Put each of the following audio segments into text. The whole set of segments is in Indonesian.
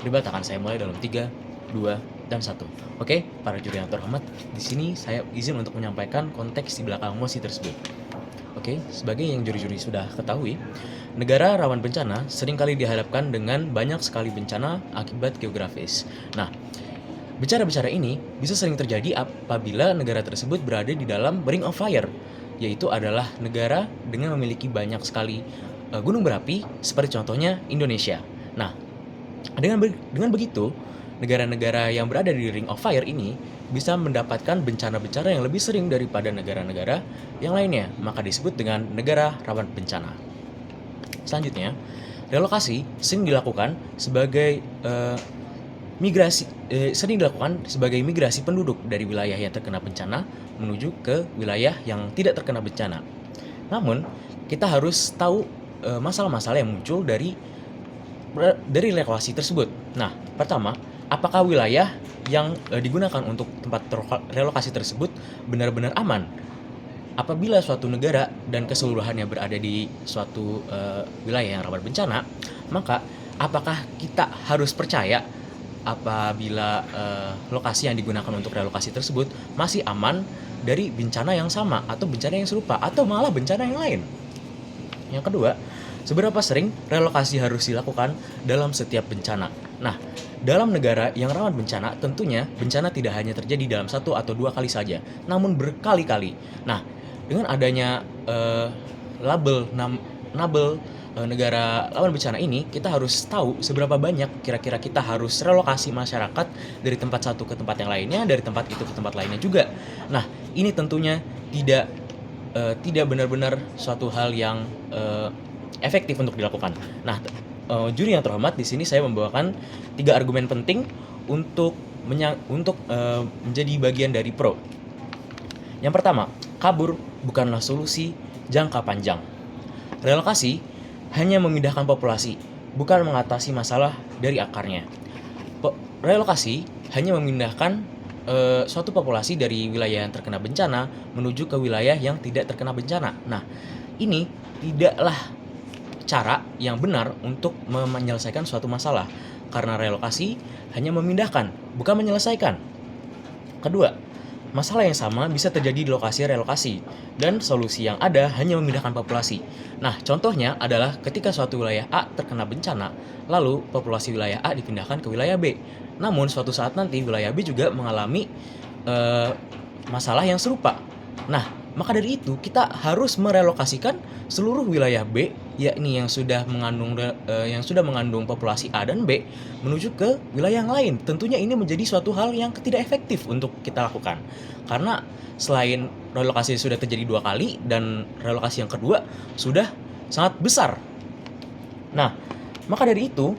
Debat akan saya mulai dalam 3, 2, dan 1. Oke, para juri yang terhormat, di sini saya izin untuk menyampaikan konteks di belakang mosi tersebut. Oke, sebagai yang juri-juri sudah ketahui, negara rawan bencana seringkali dihadapkan dengan banyak sekali bencana akibat geografis. Nah, bencana-bencana ini bisa sering terjadi apabila negara tersebut berada di dalam ring of fire, yaitu adalah negara dengan memiliki banyak sekali gunung berapi, seperti contohnya Indonesia. Nah, dengan begitu, negara-negara yang berada di ring of fire ini bisa mendapatkan bencana-bencana yang lebih sering daripada negara-negara yang lainnya, maka disebut dengan negara rawan bencana. Selanjutnya, relokasi sering dilakukan sebagai migrasi penduduk dari wilayah yang terkena bencana menuju ke wilayah yang tidak terkena bencana. Namun, kita harus tahu masalah-masalah yang muncul dari relokasi tersebut. Nah, pertama, apakah wilayah yang digunakan untuk tempat relokasi tersebut benar-benar aman? Apabila suatu negara dan keseluruhannya berada di suatu wilayah yang rawan bencana, maka apakah kita harus percaya apabila lokasi yang digunakan untuk relokasi tersebut masih aman dari bencana yang sama atau bencana yang serupa atau malah bencana yang lain? Yang kedua, seberapa sering relokasi harus dilakukan dalam setiap bencana? Nah, dalam negara yang rawan bencana, tentunya bencana tidak hanya terjadi dalam 1 atau 2 kali saja, namun berkali-kali. Nah, dengan adanya label negara rawan bencana ini, kita harus tahu seberapa banyak kira-kira kita harus relokasi masyarakat dari tempat satu ke tempat yang lainnya, dari tempat itu ke tempat lainnya juga. Nah, ini tentunya tidak benar-benar suatu hal yang efektif untuk dilakukan. Nah, juri yang terhormat, di sini saya membawakan 3 argumen penting untuk menjadi bagian dari pro. Yang pertama, kabur bukanlah solusi jangka panjang. Relokasi hanya memindahkan populasi, bukan mengatasi masalah dari akarnya. Relokasi hanya memindahkan suatu populasi dari wilayah yang terkena bencana menuju ke wilayah yang tidak terkena bencana. Nah, ini tidaklah cara yang benar untuk menyelesaikan suatu masalah, karena relokasi hanya memindahkan, bukan menyelesaikan. Kedua, masalah yang sama bisa terjadi di lokasi relokasi, dan solusi yang ada hanya memindahkan populasi. Nah, contohnya adalah ketika suatu wilayah A terkena bencana, lalu populasi wilayah A dipindahkan ke wilayah B. Namun, suatu saat nanti wilayah B juga mengalami masalah yang serupa. Nah, maka dari itu kita harus merelokasikan seluruh wilayah B, yakni yang sudah mengandung populasi A dan B, menuju ke wilayah yang lain. Tentunya ini menjadi suatu hal yang tidak efektif untuk kita lakukan, karena selain relokasi sudah terjadi 2 kali dan relokasi yang kedua sudah sangat besar. Nah, maka dari itu,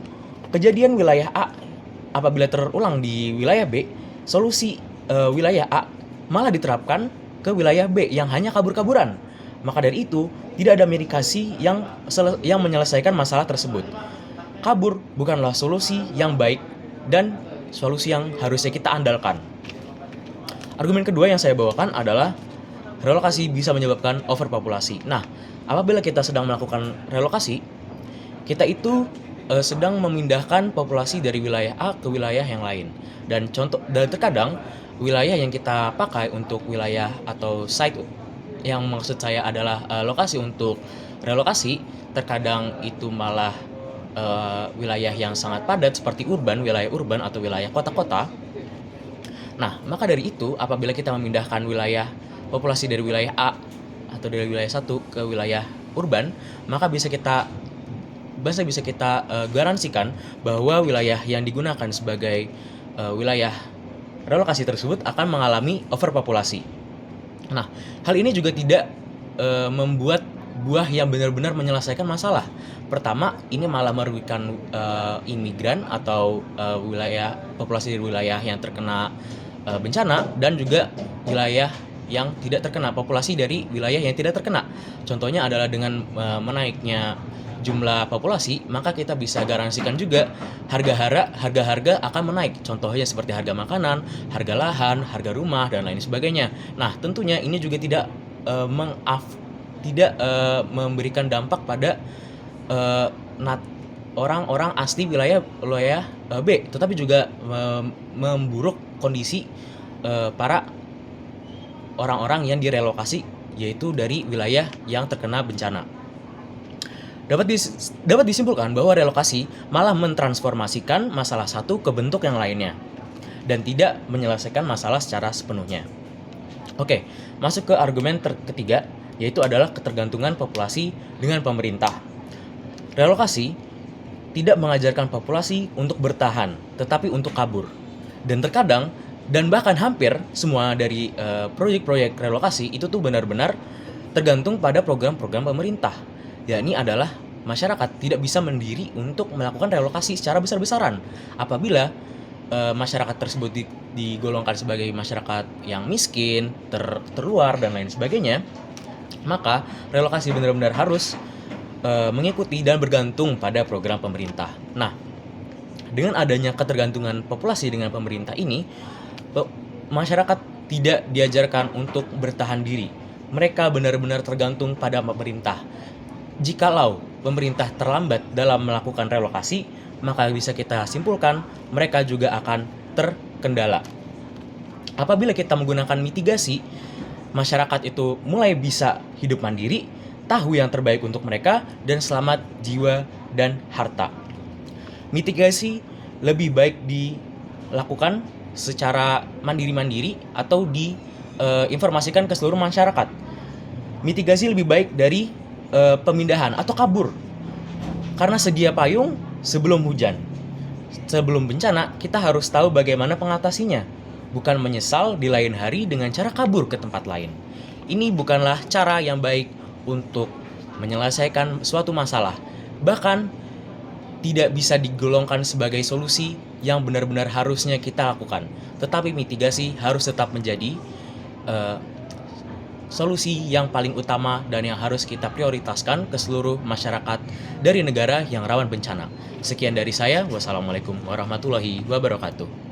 kejadian wilayah A apabila terulang di wilayah B, solusi wilayah A malah diterapkan ke wilayah B yang hanya kabur-kaburan. Maka dari itu, tidak ada mitigasi yang menyelesaikan masalah tersebut. Kabur bukanlah solusi yang baik dan solusi yang harusnya kita andalkan. Argumen kedua yang saya bawakan adalah relokasi bisa menyebabkan overpopulasi. Nah, apabila kita sedang melakukan relokasi, kita itu sedang memindahkan populasi dari wilayah A ke wilayah yang lain. Dan terkadang wilayah yang kita pakai untuk wilayah atau site yang maksud saya adalah lokasi untuk relokasi, terkadang itu malah wilayah yang sangat padat seperti wilayah urban atau wilayah kota-kota. Nah, maka dari itu apabila kita memindahkan wilayah populasi dari wilayah A atau dari wilayah 1 ke wilayah urban, maka bisa kita garansikan bahwa wilayah yang digunakan sebagai wilayah relokasi tersebut akan mengalami overpopulasi. Nah, hal ini juga tidak membuat buah yang benar-benar menyelesaikan masalah. Pertama, ini malah merugikan imigran atau populasi dari wilayah yang terkena bencana, dan juga wilayah yang tidak terkena, populasi dari wilayah yang tidak terkena. Contohnya adalah dengan menaiknya jumlah populasi, maka kita bisa garansikan juga harga-harga akan menaik. Contohnya seperti harga makanan, harga lahan, harga rumah, dan lain sebagainya. Nah, tentunya ini juga tidak memberikan dampak pada orang-orang asli wilayah wilayah B, tetapi juga memburuk kondisi para orang-orang yang direlokasi, yaitu dari wilayah yang terkena bencana. Dapat disimpulkan bahwa relokasi malah mentransformasikan masalah satu ke bentuk yang lainnya dan tidak menyelesaikan masalah secara sepenuhnya. Oke, masuk ke argumen ketiga, yaitu adalah ketergantungan populasi dengan pemerintah. Relokasi tidak mengajarkan populasi untuk bertahan, tetapi untuk kabur. Dan terkadang, dan bahkan hampir semua dari proyek-proyek relokasi itu tuh benar-benar tergantung pada program-program pemerintah. Yakni adalah masyarakat tidak bisa mandiri untuk melakukan relokasi secara besar-besaran. Apabila masyarakat tersebut digolongkan sebagai masyarakat yang miskin, terluar, dan lain sebagainya, maka relokasi benar-benar harus mengikuti dan bergantung pada program pemerintah. Nah, dengan adanya ketergantungan populasi dengan pemerintah ini, masyarakat tidak diajarkan untuk bertahan diri. Mereka benar-benar tergantung pada pemerintah. Jikalau pemerintah terlambat dalam melakukan relokasi, maka bisa kita simpulkan mereka juga akan terkendala. Apabila kita menggunakan mitigasi, masyarakat itu mulai bisa hidup mandiri, tahu yang terbaik untuk mereka, dan selamat jiwa dan harta. Mitigasi lebih baik dilakukan secara mandiri-mandiri atau diinformasikan ke seluruh masyarakat. Mitigasi lebih baik dari pemindahan atau kabur. Karena sedia payung sebelum hujan. Sebelum bencana, kita harus tahu bagaimana pengatasinya, bukan menyesal di lain hari dengan cara kabur ke tempat lain. Ini bukanlah cara yang baik untuk menyelesaikan suatu masalah. Bahkan tidak bisa digolongkan sebagai solusi yang benar-benar harusnya kita lakukan. Tetapi mitigasi harus tetap menjadi solusi yang paling utama dan yang harus kita prioritaskan ke seluruh masyarakat dari negara yang rawan bencana. Sekian dari saya. Wassalamualaikum warahmatullahi wabarakatuh.